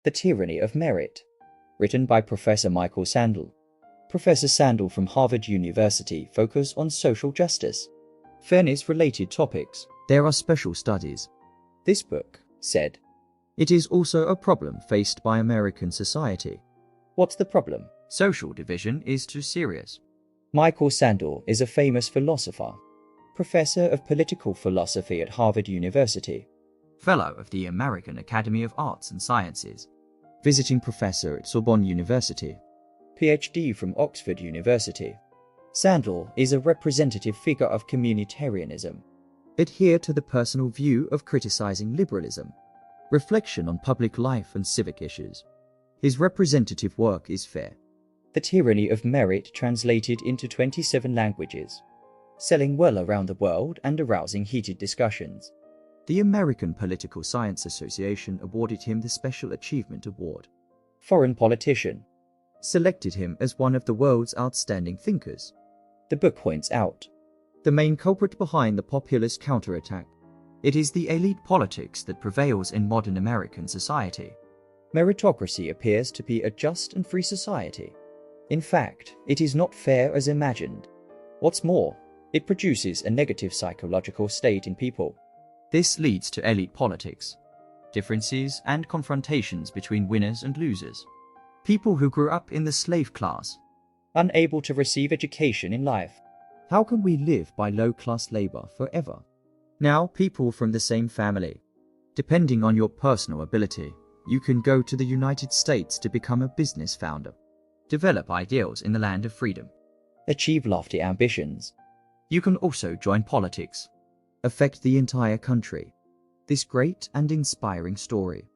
The Tyranny of Merit, written by Professor Michael Sandel. Professor Sandel from Harvard University focuses on social justice, fairness-related topics. There are special studies. This book said, "It is also a problem faced by American society." What's the problem? Social division is too serious. Michael Sandel is a famous philosopher, professor of political philosophy at Harvard University, fellow of the American Academy of Arts and Sciences, visiting professor at Sorbonne University, PhD from Oxford University. Sandel is a representative figure of communitarianism, adhere to the personal view of criticizing liberalism, reflection on public life and civic issues. His representative work is fair. The Tyranny of Merit translated into 27 languages, selling well around the world and arousing heated discussions. The American Political Science Association awarded him the Special Achievement Award. Foreign politician selected him as one of the world's outstanding thinkers. The book points out the main culprit behind the populist counterattack. It is the elite politics that prevails in modern American society. Meritocracy appears to be a just and free society. In fact, it is not fair as imagined. What's more, it produces a negative psychological state in people. This leads to elite politics, differences and confrontations between winners and losers. People who grew up in the slave class, unable to receive education in life. How can we live by low-class labor forever? Now, people from the same family. Depending on your personal ability, you can go to the United States to become a business founder, develop ideals in the land of freedom, achieve lofty ambitions. You can also join politics, affect the entire country. This great and inspiring story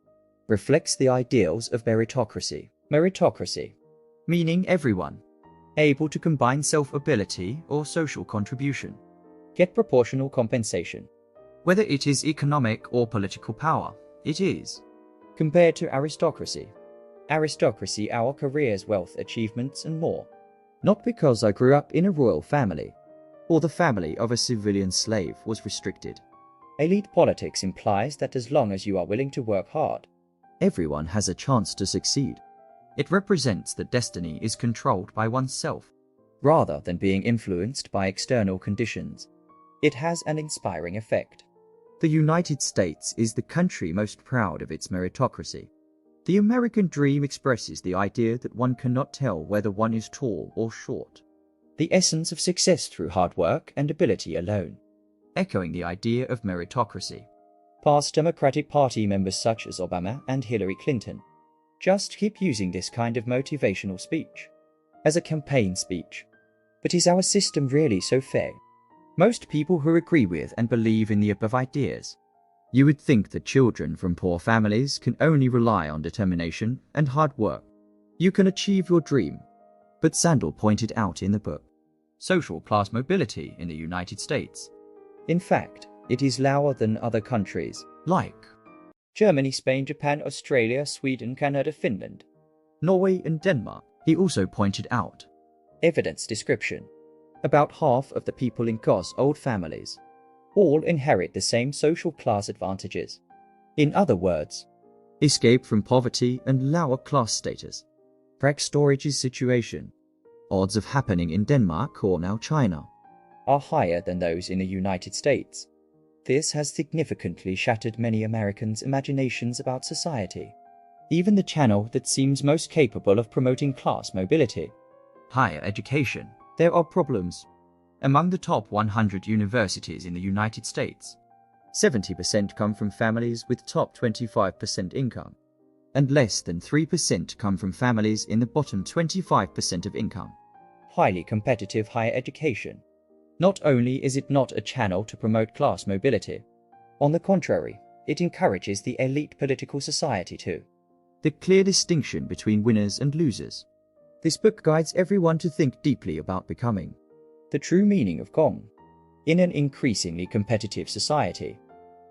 reflects the ideals of meritocracy. Meritocracy, meaning everyone able to combine self-ability or social contribution, get proportional compensation. Whether it is economic or political power, it is. Compared to aristocracy, our careers, wealth, achievements, and more. Not because I grew up in a royal family, or the family of a civilian slave was restricted. Elite politics implies that as long as you are willing to work hard, everyone has a chance to succeed. It represents that destiny is controlled by oneself, rather than being influenced by external conditions. It has an inspiring effect. The United States is the country most proud of its meritocracy. The American dream expresses the idea that one cannot tell whether one is tall or short. The essence of success through hard work and ability alone. Echoing the idea of meritocracy. Past Democratic Party members such as Obama and Hillary Clinton just keep using this kind of motivational speech as a campaign speech. But is our system really so fair? Most people who agree with and believe in the above ideas. You would think that children from poor families can only rely on determination and hard work. You can achieve your dream. But Sandel pointed out in the book, social class mobility in the United States. In fact, it is lower than other countries, like Germany, Spain, Japan, Australia, Sweden, Canada, Finland, Norway, and Denmark. He also pointed out evidence description. About half of the people in Goss old families all inherit the same social class advantages. In other words, escape from poverty and lower class status. Crack storage's situation. Odds of happening in Denmark or now China are higher than those in the United States. This has significantly shattered many Americans' imaginations about society. Even the channel that seems most capable of promoting class mobility, higher education. There are problems. Among the top 100 universities in the United States, 70% come from families with top 25% income, and less than 3% come from families in the bottom 25% of income. Highly competitive higher education. Not only is it not a channel to promote class mobility, on the contrary, it encourages the elite political society too. The clear distinction between winners and losers. This book guides everyone to think deeply about becoming the true meaning of Gong. In an increasingly competitive society,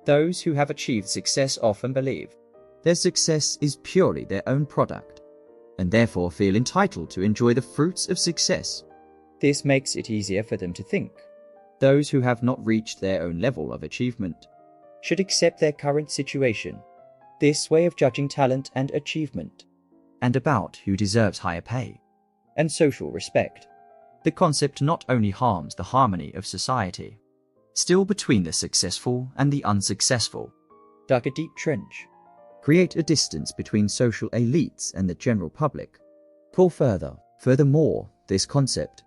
those who have achieved success often believe their success is purely their own product, and therefore feel entitled to enjoy the fruits of success. This makes it easier for them to think those who have not reached their own level of achievement should accept their current situation this way of judging talent and achievement, and about who deserves higher pay and social respect. The concept not only harms the harmony of society, still between the successful and the unsuccessful, dug a deep trench, create a distance between social elites and the general public. Furthermore, this concept,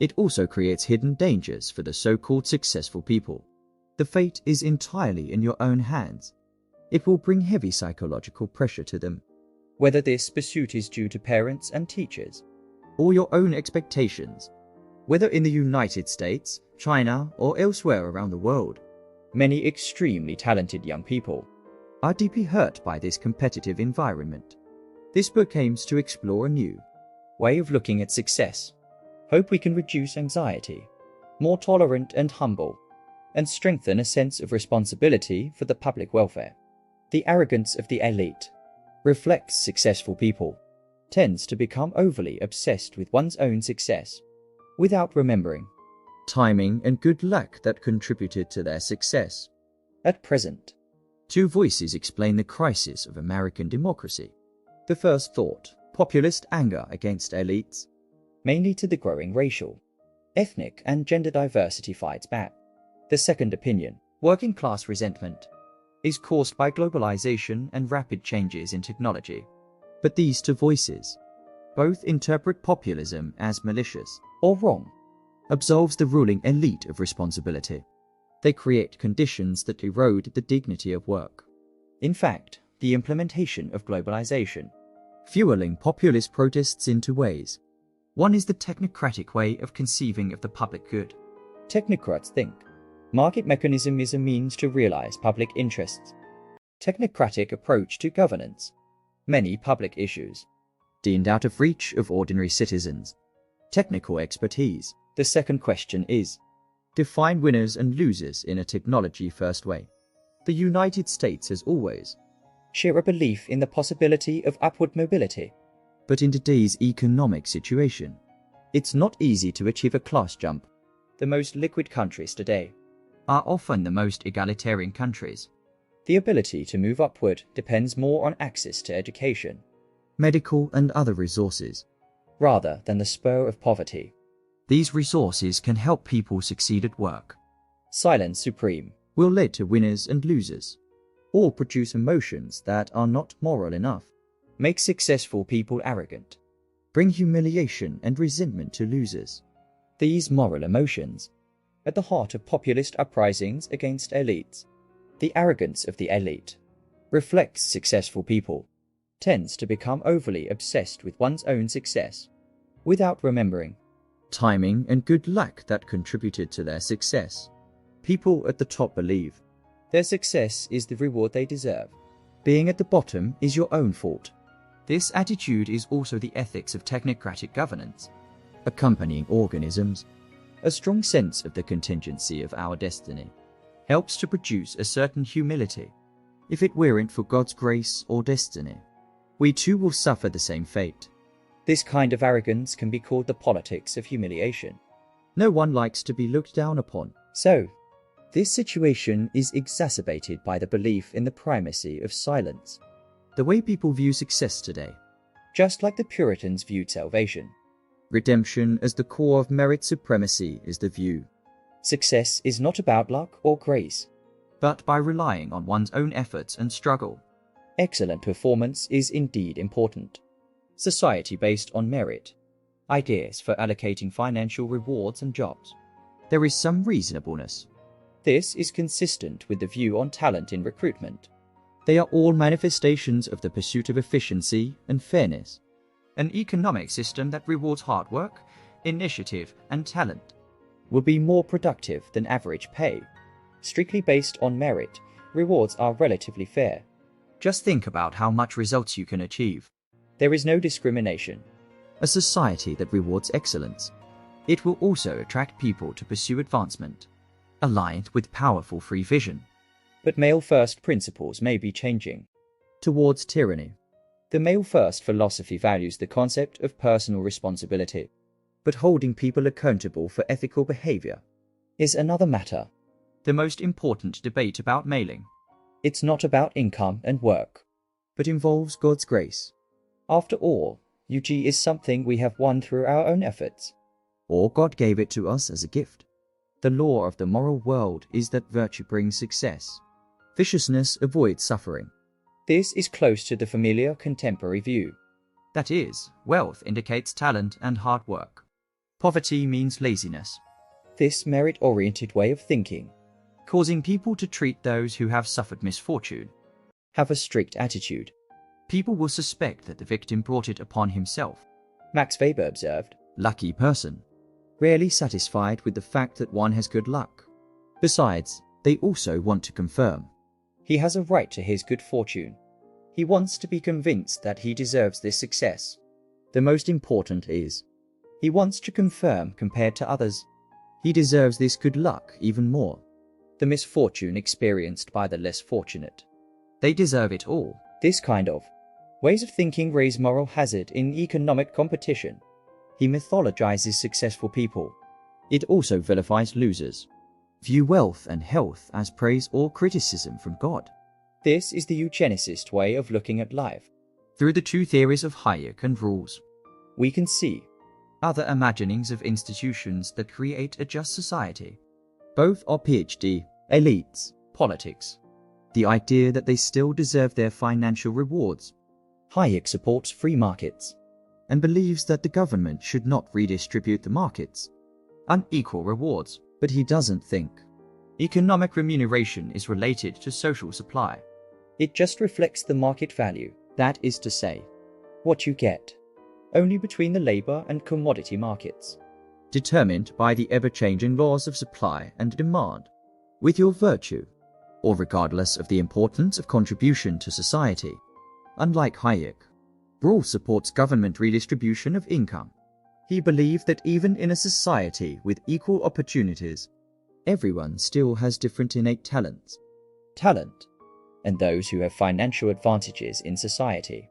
it also creates hidden dangers for the so-called successful people. The fate is entirely in your own hands. It will bring heavy psychological pressure to them, whether this pursuit is due to parents and teachers, or your own expectations. Whether in the United States, China, or elsewhere around the world, many extremely talented young people are deeply hurt by this competitive environment. This book aims to explore a new way of looking at success. Hope we can reduce anxiety, more tolerant and humble, and strengthen a sense of responsibility for the public welfare. The arrogance of the elite reflects successful people, tends to become overly obsessed with one's own success, without remembering timing and good luck that contributed to their success. At present, two voices explain the crisis of American democracy. The first thought, populist anger against elites, mainly to the growing racial, ethnic and gender diversity fights back. The second opinion, working class resentment, is caused by globalization and rapid changes in technology. But these two voices both interpret populism as malicious or wrong, absolves the ruling elite of responsibility. They create conditions that erode the dignity of work. In fact, the implementation of globalization, fueling populist protests in two ways. One is the technocratic way of conceiving of the public good. Technocrats think market mechanism is a means to realize public interests. Technocratic approach to governance. Many public issues deemed out of reach of ordinary citizens. Technical expertise. The second question is, define winners and losers in a technology-first way. The United States has always shared a belief in the possibility of upward mobility. But in today's economic situation, it's not easy to achieve a class jump. The most liquid countries today are often the most egalitarian countries. The ability to move upward depends more on access to education, medical and other resources, rather than the spur of poverty. These resources can help people succeed at work. Silence supreme will lead to winners and losers, or produce emotions that are not moral enough. Make successful people arrogant, bring humiliation and resentment to losers. These moral emotions, at the heart of populist uprisings against elites. The arrogance of the elite reflects successful people, tends to become overly obsessed with one's own success, without remembering timing and good luck that contributed to their success. People at the top believe their success is the reward they deserve. Being at the bottom is your own fault. This attitude is also the ethics of technocratic governance. Accompanying organisms, a strong sense of the contingency of our destiny helps to produce a certain humility. If it weren't for God's grace or destiny, we too will suffer the same fate. This kind of arrogance can be called the politics of humiliation. No one likes to be looked down upon. So, this situation is exacerbated by the belief in the primacy of silence. The way people view success today, just like the Puritans viewed salvation. Redemption as the core of merit supremacy is the view. Success is not about luck or grace, but by relying on one's own efforts and struggle. Excellent performance is indeed important. Society based on merit. Ideas for allocating financial rewards and jobs. There is some reasonableness. This is consistent with the view on talent in recruitment. They are all manifestations of the pursuit of efficiency and fairness. An economic system that rewards hard work, initiative, and talent will be more productive than average pay. Strictly based on merit, rewards are relatively fair. Just think about how much results you can achieve. There is no discrimination. A society that rewards excellence. It will also attract people to pursue advancement, aligned with powerful free vision. But male-first principles may be changing towards tyranny. The male-first philosophy values the concept of personal responsibility, but holding people accountable for ethical behavior is another matter. The most important debate about mailing. It's not about income and work, but involves God's grace. After all, UG is something we have won through our own efforts, or God gave it to us as a gift. The law of the moral world is that virtue brings success. Viciousness avoids suffering. This is close to the familiar contemporary view. That is, wealth indicates talent and hard work. Poverty means laziness. This merit-oriented way of thinking, causing people to treat those who have suffered misfortune, have a strict attitude. People will suspect that the victim brought it upon himself. Max Weber observed, "Lucky person, rarely satisfied with the fact that one has good luck. Besides, they also want to confirm he has a right to his good fortune. He wants to be convinced that he deserves this success. The most important is, he wants to confirm compared to others, he deserves this good luck even more. The misfortune experienced by the less fortunate. They deserve it all." This kind of ways of thinking raise moral hazard in economic competition. He mythologizes successful people. It also vilifies losers. View wealth and health as praise or criticism from God. This is the eugenicist way of looking at life. Through the two theories of Hayek and Rawls, we can see other imaginings of institutions that create a just society. Both are PhD, elites, politics. The idea that they still deserve their financial rewards. Hayek supports free markets and believes that the government should not redistribute the markets. Unequal rewards, but he doesn't think economic remuneration is related to social supply. It just reflects the market value, that is to say, what you get, only between the labor and commodity markets, determined by the ever-changing laws of supply and demand, with your virtue, or regardless of the importance of contribution to society. Unlike Hayek, Rawls supports government redistribution of income. He believed that even in a society with equal opportunities, everyone still has different innate talents, and those who have financial advantages in society.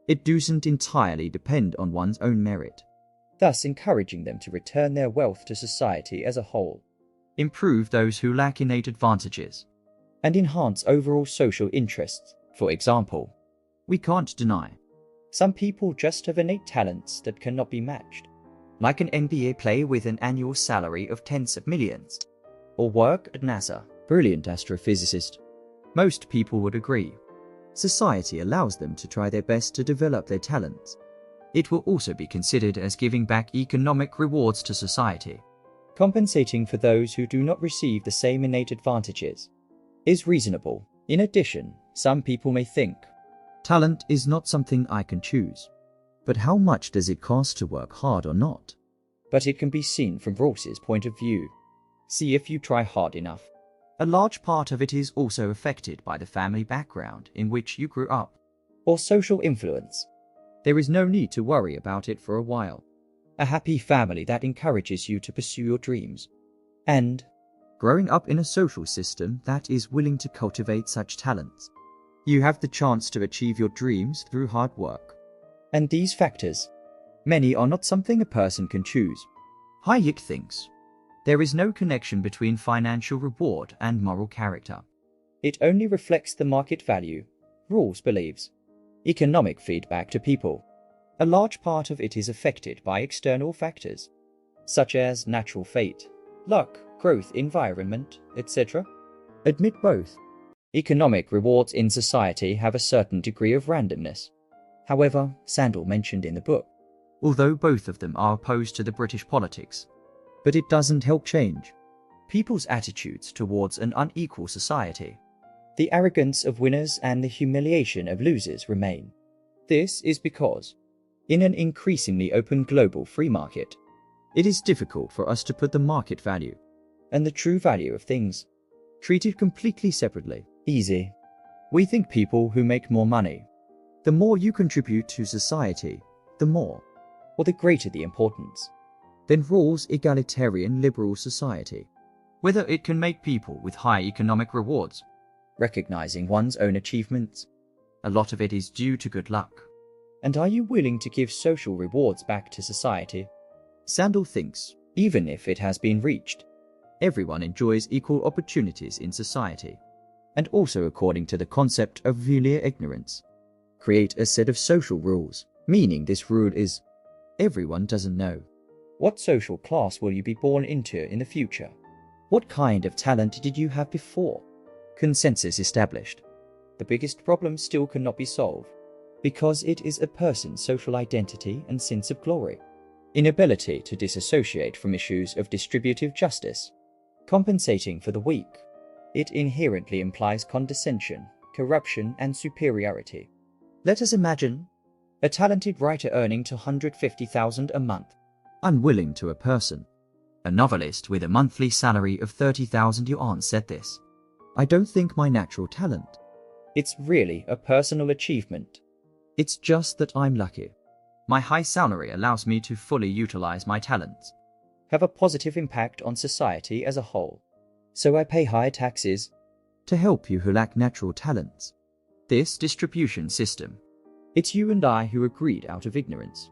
It doesn't entirely depend on one's own merit, thus encouraging them to return their wealth to society as a whole, improve those who lack innate advantages, and enhance overall social interests. For example, we can't deny some people just have innate talents that cannot be matched, like an NBA player with an annual salary of tens of millions, or work at NASA, brilliant astrophysicist. Most people would agree. Society allows them to try their best to develop their talents. It will also be considered as giving back economic rewards to society. Compensating for those who do not receive the same innate advantages is reasonable. In addition, some people may think, talent is not something I can choose. But how much does it cost to work hard or not? But it can be seen from Rawls's point of view. See if you try hard enough. A large part of it is also affected by the family background in which you grew up, or social influence. There is no need to worry about it for a while. A happy family that encourages you to pursue your dreams, and growing up in a social system that is willing to cultivate such talents. You have the chance to achieve your dreams through hard work. And these factors, many are not something a person can choose. Hayek thinks there is no connection between financial reward and moral character. It only reflects the market value. Rawls believes economic feedback to people. A large part of it is affected by external factors, such as natural fate, luck, growth, environment, etc. Admit both. Economic rewards in society have a certain degree of randomness. However, Sandel mentioned in the book, although both of them are opposed to the British politics, but it doesn't help change people's attitudes towards an unequal society. The arrogance of winners and the humiliation of losers remain. This is because, in an increasingly open global free market, it is difficult for us to put the market value and the true value of things treated completely separately. Easy. We think people who make more money, the more you contribute to society, the more, or the greater the importance, than Rawls' egalitarian liberal society. Whether it can make people with high economic rewards, recognizing one's own achievements, a lot of it is due to good luck. And are you willing to give social rewards back to society? Sandel thinks, even if it has been reached, everyone enjoys equal opportunities in society, and also according to the concept of voulier ignorance. create a set of social rules, meaning this rule is everyone doesn't know. What social class will you be born into in the future? What kind of talent did you have before? Consensus established. The biggest problem still cannot be solved, because it is a person's social identity and sense of glory, inability to disassociate from issues of distributive justice, compensating for the weak. It inherently implies condescension, corruption, and superiority. Let us imagine a talented writer earning $250,000 a month, unwilling to a person. A novelist with a monthly salary of $30,000 said this: "I don't think my natural talent. It's really a personal achievement. It's just that I'm lucky. My high salary allows me to fully utilize my talents, have a positive impact on society as a whole. So I pay higher taxes to help you who lack natural talents." This distribution system, it's you and I who agreed out of ignorance.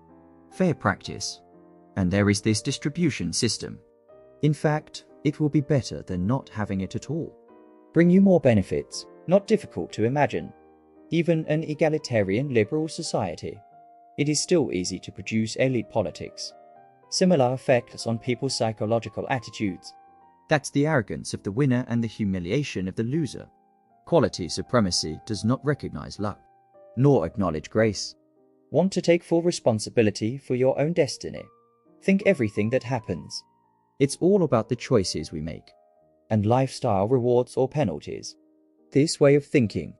Fair practice. And there is this distribution system. In fact, it will be better than not having it at all. Bring you more benefits, not difficult to imagine. Even an egalitarian liberal society, it is still easy to produce elite politics. Similar effects on people's psychological attitudes. That's the arrogance of the winner and the humiliation of the loser. Quality supremacy does not recognize luck, nor acknowledge grace. Want to take full responsibility for your own destiny? Think everything that happens. It's all about the choices we make, and lifestyle rewards or penalties. This way of thinking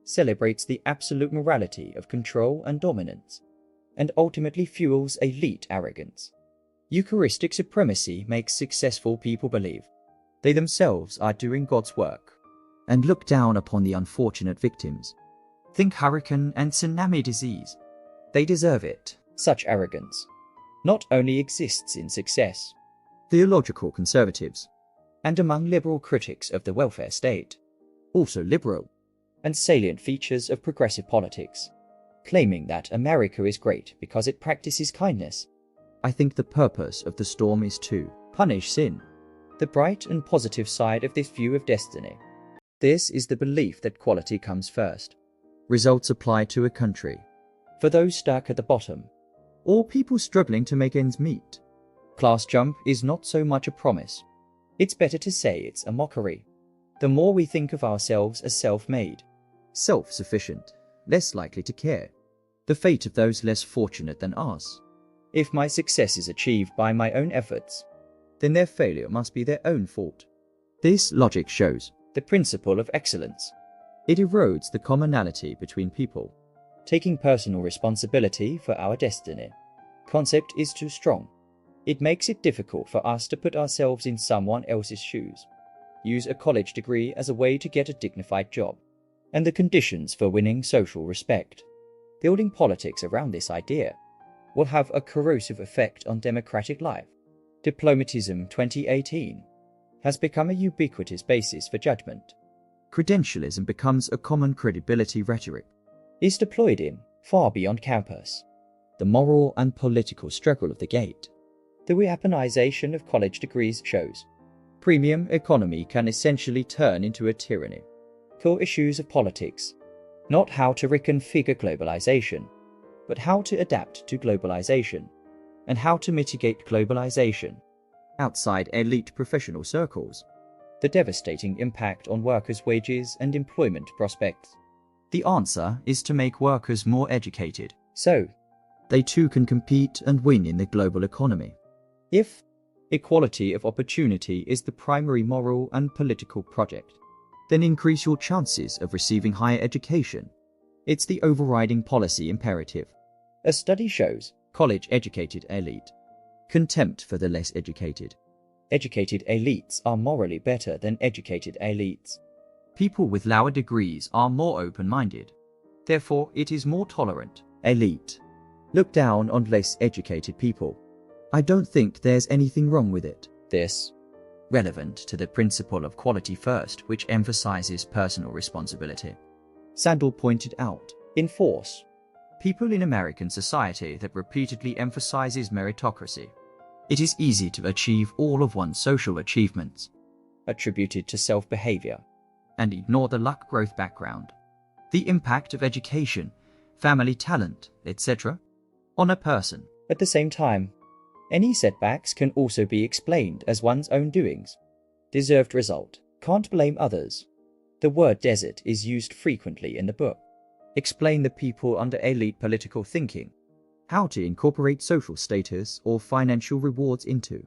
celebrates the absolute morality of control and dominance, and ultimately fuels elite arrogance. Eucharistic supremacy makes successful people believe they themselves are doing God's work, and look down upon the unfortunate victims. Think hurricane and tsunami disease. They deserve it. Such arrogance not only exists in success, theological conservatives, and among liberal critics of the welfare state, also liberal and salient features of progressive politics, claiming that America is great because it practices kindness. I think the purpose of the storm is to punish sin. The bright and positive side of this view of destiny. This is the belief that quality comes first. Results apply to a country. For those stuck at the bottom, or people struggling to make ends meet, class jump is not so much a promise. It's better to say it's a mockery. The more we think of ourselves as self-made, self-sufficient, less likely to care the fate of those less fortunate than us. If my success is achieved by my own efforts, then their failure must be their own fault. This logic shows the principle of excellence. It erodes the commonality between people. Taking personal responsibility for our destiny concept is too strong. It makes it difficult for us to put ourselves in someone else's shoes. Use a college degree as a way to get a dignified job, and the conditions for winning social respect. Building politics around this idea will have a corrosive effect on democratic life. Diplomatism 2018 has become a ubiquitous basis for judgment. Credentialism becomes a common credibility rhetoric. Is deployed in, far beyond campus, the moral and political struggle of the gate. The weaponization of college degrees shows premium economy can essentially turn into a tyranny. Core issues of politics, not how to reconfigure globalization, but how to adapt to globalization, and how to mitigate globalization outside elite professional circles. The devastating impact on workers' wages and employment prospects. The answer is to make workers more educated, so they too can compete and win in the global economy. If equality of opportunity is the primary moral and political project, then increase your chances of receiving higher education. It's the overriding policy imperative. A study shows college-educated elite, contempt for the less educated. Educated elites are morally better than educated elites. People with lower degrees are more open-minded. Therefore, it is more tolerant. Elite look down on less educated people. I don't think there's anything wrong with it. This relevant to the principle of quality first, which emphasizes personal responsibility. Sandel pointed out, in force, people in American society that repeatedly emphasizes meritocracy. It is easy to achieve all of one's social achievements, attributed to self-behavior, and ignore the luck growth background. The impact of education family, talent, etc., on a person. At the same time, any setbacks can also be explained as one's own doings. Deserved result. Can't blame others. The word desert is used frequently in the book. Explain the people under elite political thinking. How to incorporate social status or financial rewards into.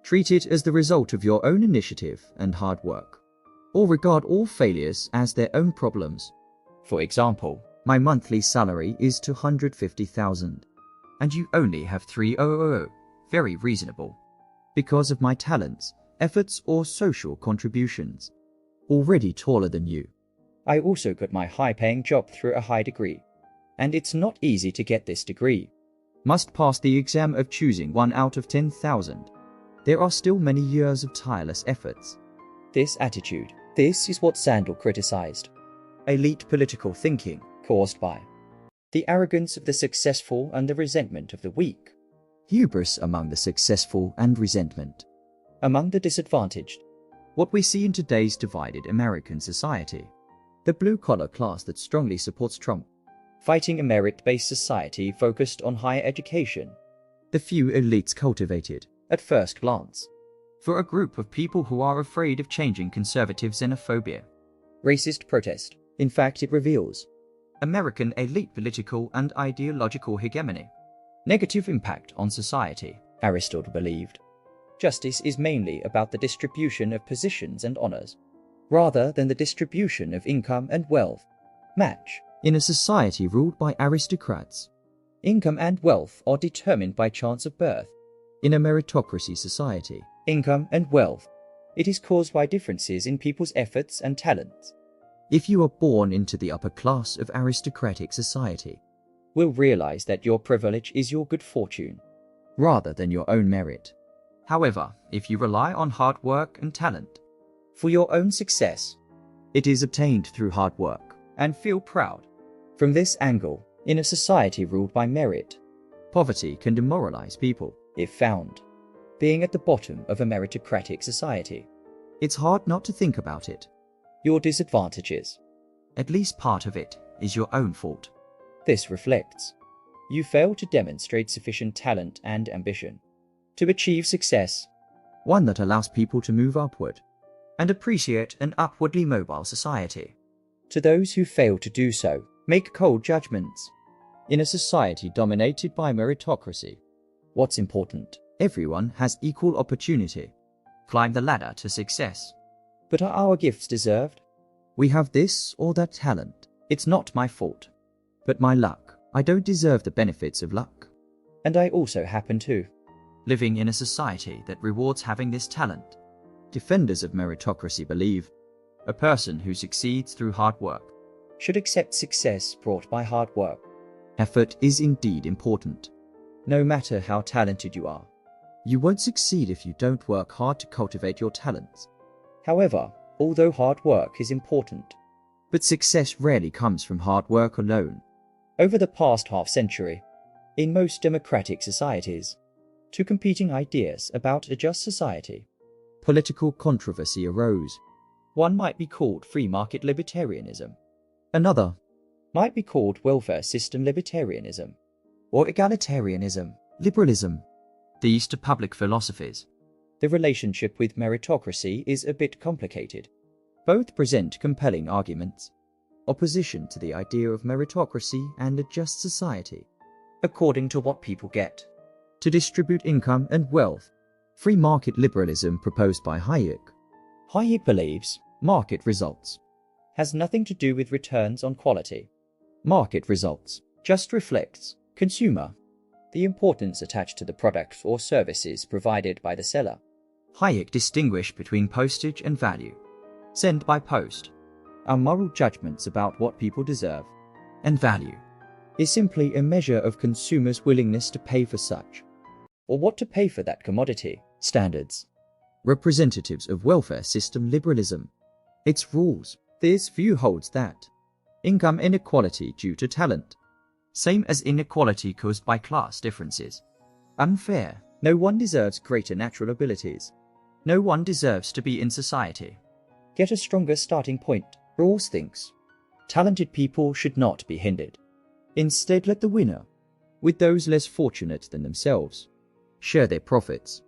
Treat it as the result of your own initiative and hard work. Or regard all failures as their own problems. For example, my monthly salary is $250,000, and you only have $300. Very reasonable. Because of my talents, efforts, or social contributions. Already taller than you. I also got my high-paying job through a high degree. And it's not easy to get this degree. Must pass the exam of choosing 1 out of 10,000. There are still many years of tireless efforts. This attitude. This is what Sandel criticized. Elite political thinking caused by the arrogance of the successful and the resentment of the weak. Hubris among the successful and resentment among the disadvantaged. What we see in today's divided American society. The blue-collar class that strongly supports Trump. Fighting a merit-based society focused on higher education. The few elites cultivated, at first glance, for a group of people who are afraid of changing conservative xenophobia. Racist protest. In fact, it reveals American elite political and ideological hegemony. Negative impact on society. Aristotle believed justice is mainly about the distribution of positions and honors, rather than the distribution of income and wealth. Match. In a society ruled by aristocrats, income and wealth are determined by chance of birth. In a meritocracy society, income and wealth, it is caused by differences in people's efforts and talents. If you are born into the upper class of aristocratic society, will realize that your privilege is your good fortune, rather than your own merit. However, if you rely on hard work and talent for your own success, it is obtained through hard work, and feel proud. From this angle, in a society ruled by merit, poverty can demoralize people, if found being at the bottom of a meritocratic society. It's hard not to think about it. Your disadvantages. At least part of it is your own fault. This reflects you fail to demonstrate sufficient talent and ambition to achieve success, one that allows people to move upward and appreciate an upwardly mobile society. To those who fail to do so, make cold judgments. In a society dominated by meritocracy, what's important? Everyone has equal opportunity. Climb the ladder to success. But are our gifts deserved? We have this or that talent. It's not my fault, but my luck. I don't deserve the benefits of luck. And I also happen to. Living in a society that rewards having this talent. Defenders of meritocracy believe a person who succeeds through hard work should accept success brought by hard work. Effort is indeed important. No matter how talented you are, you won't succeed if you don't work hard to cultivate your talents. However, although hard work is important, but success rarely comes from hard work alone. Over the past half-century, in most democratic societies, two competing ideas about a just society, political controversy arose. One might be called free market libertarianism. Another might be called welfare system libertarianism, or egalitarianism, liberalism. These two public philosophies. The relationship with meritocracy is a bit complicated. Both present compelling arguments. Opposition to the idea of meritocracy and a just society, according to what people get to distribute income and wealth. Free market liberalism proposed by Hayek. Hayek believes market results has nothing to do with returns on quality. Market results just reflects consumer, the importance attached to the products or services provided by the seller. Hayek distinguished between postage and value. Send by post are moral judgments about what people deserve, and value is simply a measure of consumers' willingness to pay for such, or what to pay for that commodity. Standards. Representatives of welfare system liberalism. Its rules. This view holds that income inequality due to talent, same as inequality caused by class differences. Unfair. No one deserves greater natural abilities. No one deserves to be in society. Get a stronger starting point. Rawls thinks talented people should not be hindered Instead, let the winner, with those less fortunate than themselves, share their profits.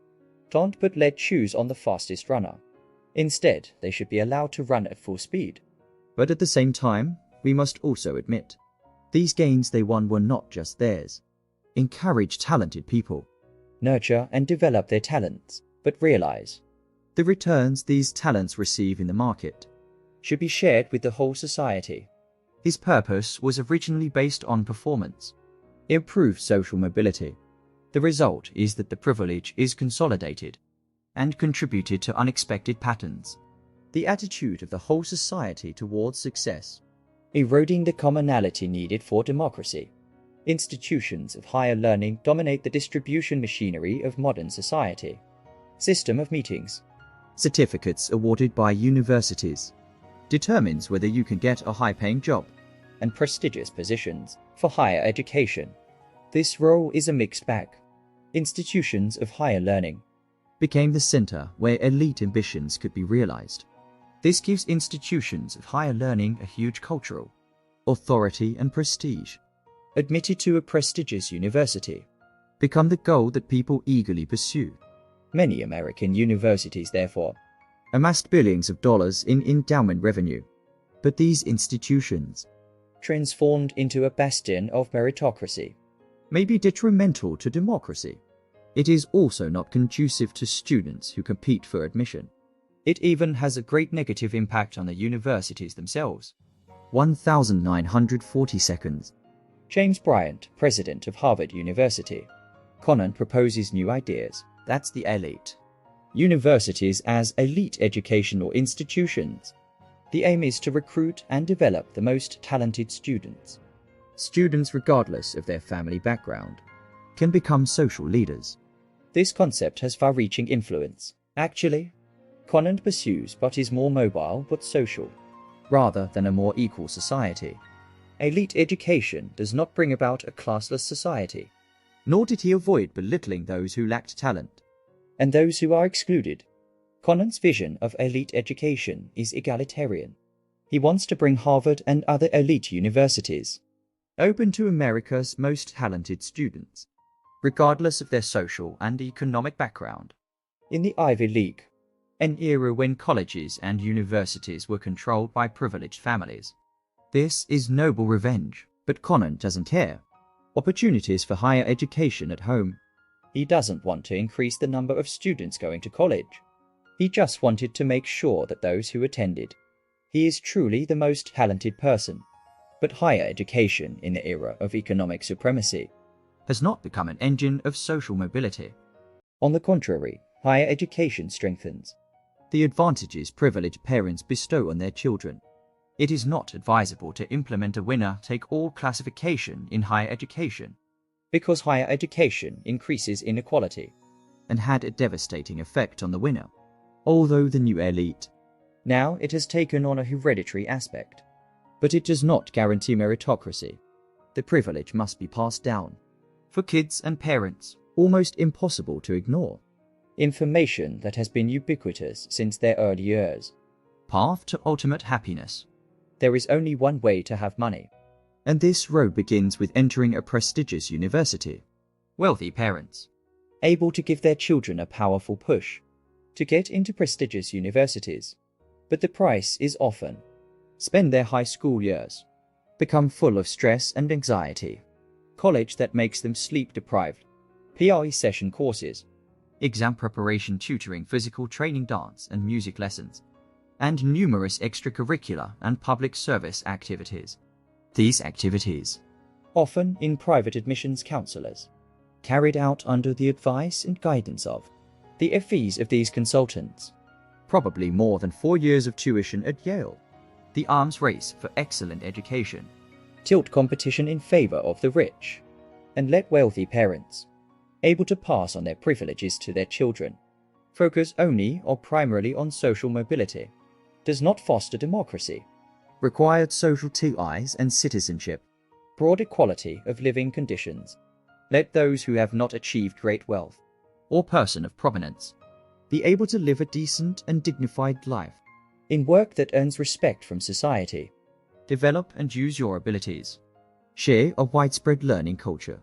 Don't but let choose on the fastest runner. Instead, they should be allowed to run at full speed. But at the same time, we must also admit, these gains they won were not just theirs. Encourage talented people. Nurture and develop their talents, but realize the returns these talents receive in the market should be shared with the whole society. His purpose was originally based on performance. Improve social mobility. The result is that the privilege is consolidated and contributed to unexpected patterns. The attitude of the whole society towards success, eroding the commonality needed for democracy. Institutions of higher learning dominate the distribution machinery of modern society. System of meetings. Certificates awarded by universities determines whether you can get a high-paying job and prestigious positions for higher education. This role is a mixed bag. Institutions of higher learning became the center where elite ambitions could be realized. This gives institutions of higher learning a huge cultural authority and prestige. Admitted to a prestigious university become the goal that people eagerly pursue. Many American universities, therefore, amassed billions of dollars in endowment revenue. But these institutions, transformed into a bastion of meritocracy, may be detrimental to democracy. It is also not conducive to students who compete for admission. It even has a great negative impact on the universities themselves. 1940 seconds. James Bryant, president of Harvard University. Conant proposes new ideas. That's the elite. Universities as elite educational institutions. The aim is to recruit and develop the most talented students. Students, regardless of their family background, can become social leaders. This concept has far-reaching influence. Actually, Conant pursues but is more mobile but social, rather than a more equal society. Elite education does not bring about a classless society, nor did he avoid belittling those who lacked talent and those who are excluded. Conant's vision of elite education is egalitarian. He wants to bring Harvard and other elite universities open to America's most talented students, regardless of their social and economic background. In the Ivy League, an era when colleges and universities were controlled by privileged families, this is noble revenge, but Conant doesn't care. Opportunities for higher education at home. He doesn't want to increase the number of students going to college. He just wanted to make sure that those who attended. He is truly the most talented person. But higher education in the era of economic supremacy has not become an engine of social mobility. On the contrary, higher education strengthens the advantages privileged parents bestow on their children. It is not advisable to implement a winner-take-all classification in higher education, because higher education increases inequality and had a devastating effect on the winner. Although the new elite, now it has taken on a hereditary aspect, but it does not guarantee meritocracy. The privilege must be passed down. For kids and parents, almost impossible to ignore. Information that has been ubiquitous since their early years. Path to ultimate happiness. There is only one way to have money, and this road begins with entering a prestigious university. Wealthy parents, able to give their children a powerful push to get into prestigious universities, but the price is often spend their high school years, become full of stress and anxiety, college that makes them sleep deprived, PRE session courses, exam preparation, tutoring, physical training, dance and music lessons, and numerous extracurricular and public service activities. These activities, often in private admissions counselors, carried out under the advice and guidance of the fees of these consultants, probably more than 4 years of tuition at Yale. The arms race for excellent education, tilt competition in favor of the rich, and let wealthy parents, able to pass on their privileges to their children, focus only or primarily on social mobility, does not foster democracy. Required social TIs and citizenship, broad equality of living conditions. Let those who have not achieved great wealth, or person of prominence, be able to live a decent and dignified life, in work that earns respect from society. Develop and use your abilities. share a widespread learning culture,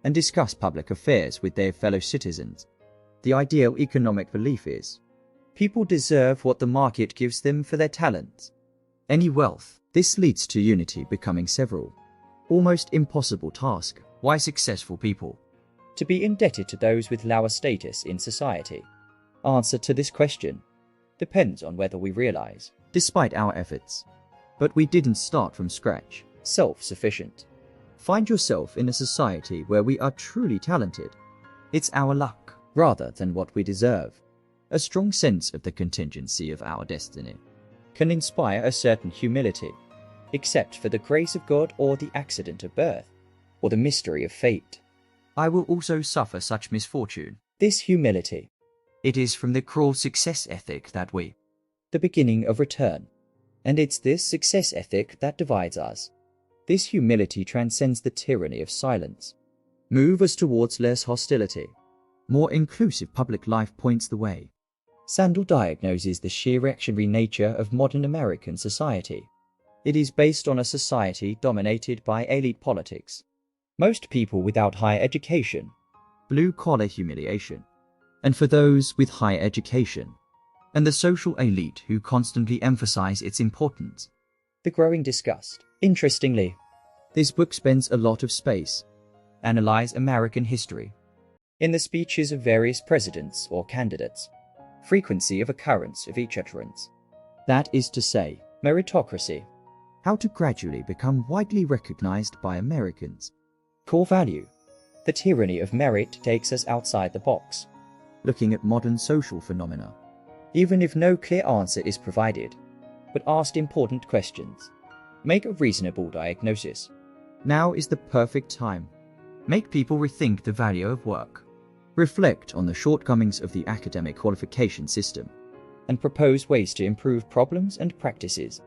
and discuss public affairs with their fellow citizens. The ideal economic belief is, people deserve what the market gives them for their talents. Any wealth. This leads to unity becoming several. Almost impossible task. Why successful people? To be indebted to those with lower status in society. Answer to this question depends on whether we realize, despite our efforts, but we didn't start from scratch, self-sufficient. Find yourself in a society where we are truly talented. It's our luck, rather than what we deserve. A strong sense of the contingency of our destiny can inspire a certain humility, except for the grace of God or the accident of birth, or the mystery of fate. I will also suffer such misfortune. This humility, it is from the cruel success ethic that we, the beginning of return, and it's this success ethic that divides us. This humility transcends the tyranny of silence. Move us towards less hostility. More inclusive public life points the way. Sandel diagnoses the sheer reactionary nature of modern American society. It is based on a society dominated by elite politics. Most people without higher education, blue-collar humiliation, and for those with higher education, and the social elite who constantly emphasize its importance, the growing disgust. Interestingly, this book spends a lot of space analyze American history in the speeches of various presidents or candidates, frequency of occurrence of each utterance. That is to say, meritocracy, how to gradually become widely recognized by Americans. Core value. The tyranny of merit takes us outside the box, looking at modern social phenomena, even if no clear answer is provided, but asked important questions. Make a reasonable diagnosis. Now is the perfect time. Make people rethink the value of work. Reflect on the shortcomings of the academic qualification system, and propose ways to improve problems and practices.